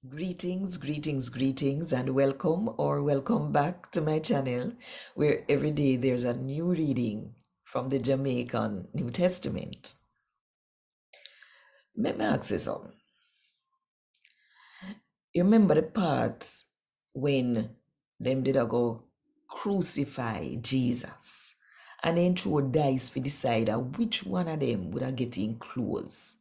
Greetings, greetings, greetings, and welcome back to my channel where every day there's a new reading from the Jamaican New Testament. Let me ask you something. You remember the part when them did a go crucify Jesus and then throw dice to decide which one of them would have get in clothes?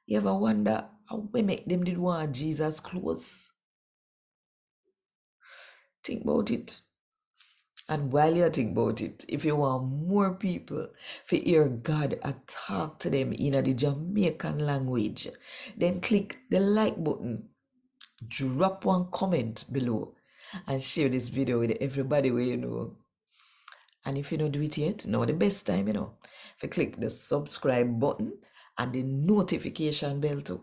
You ever wonder how we make them did want Jesus clothes? Think about it. And while you think about it, if you want more people to hear God talk to them in the Jamaican language, then click the like button, drop one comment below, and share this video with everybody where you know. And if you don't do it yet, now the best time, if you click the subscribe button and the notification bell too.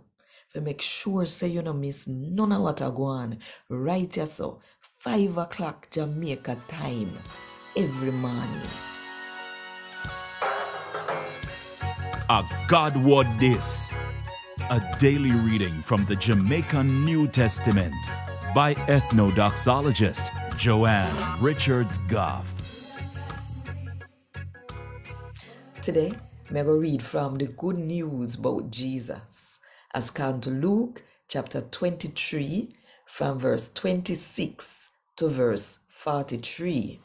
To make sure say you don't miss none of what I go on right here so 5 o'clock Jamaica time every morning. A God Word This, a daily reading from the Jamaican New Testament by Ethnodoxologist Joanne Richards Goffe. Today, I'm going to read from the Good News about Jesus as come to Luke chapter 23 from verse 26 to verse 43.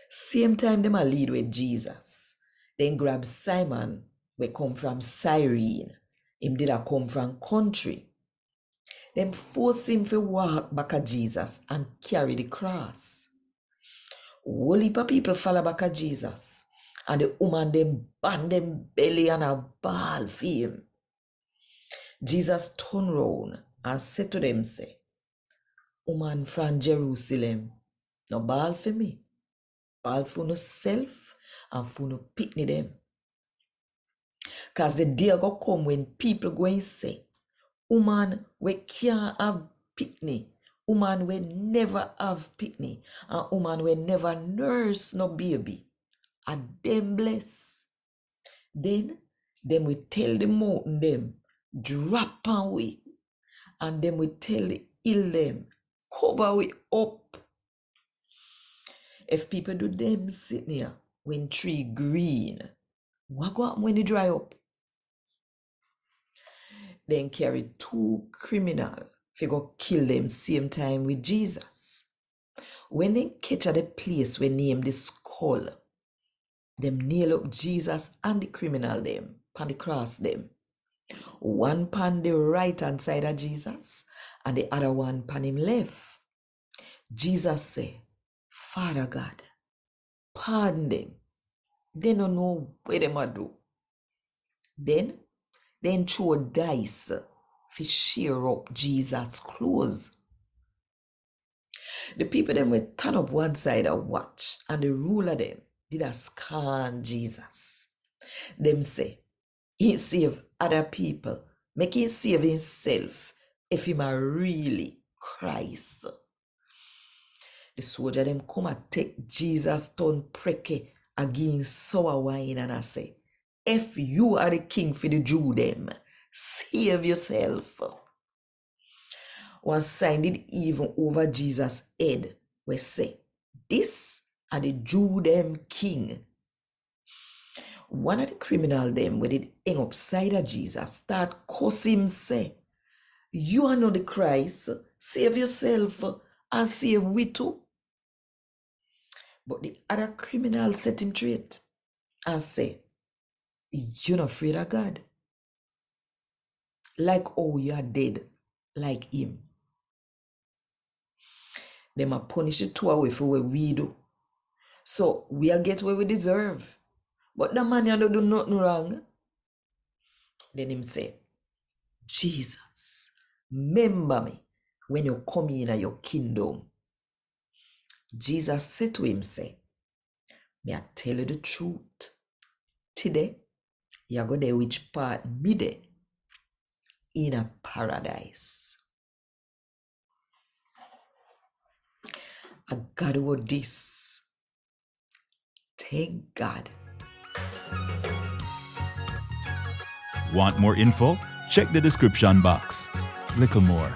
Same time them a lead with Jesus. Then grab Simon, we come from Cyrene. Him did a come from country. Them force him to walk back at Jesus and carry the cross. Whole heap of people follow back at Jesus. And the woman them band them belly and a ball for him. Jesus turned round and said to them, say, woman from Jerusalem, no ball for me. Ball for no self and for no pitney them. Cause the day go come when people go and say, woman we can't have pitney. Woman we never have pitney. And woman we never nurse no baby. And them bless. Then them we tell the mountain them, drop away. And them we tell the hill them, cover we up. If people do them sitting here when tree green, what go happen when it dry up? Then carry 2 criminals if go kill them same time with Jesus. When they catch at the place we name the skull, them nail up Jesus and the criminal them, pan the cross them. One pan the right hand side of Jesus and the other one pan him left. Jesus say, Father God, pardon them. They don't know what them a do. Then throw dice to shear up Jesus' clothes. The people them will turn up one side and watch, and the ruler them did a scorn Jesus. Them say, he save other people, make him save himself if him a really Christ. The soldier them come and take Jesus turn pricky against sour wine and I say, if you are the king for the Jew them, save yourself. One sign did even over Jesus' head we say, this are the Jew them king. One of the criminal them when it hang upside of Jesus start cuss him say, you are not the Christ, save yourself and save we too. But the other criminal set him straight and say, you're not afraid of God. Like oh you are dead like him. Them a punish the 2 away for what we do. So we are get what we deserve. But the man don't do nothing wrong. Then him say, Jesus, remember me when you come in your kingdom. Jesus said to him, say, may I tell you the truth? Today, you go there which part me there in a paradise. A God word this. Thank God. Want more info? check the description box. Little more.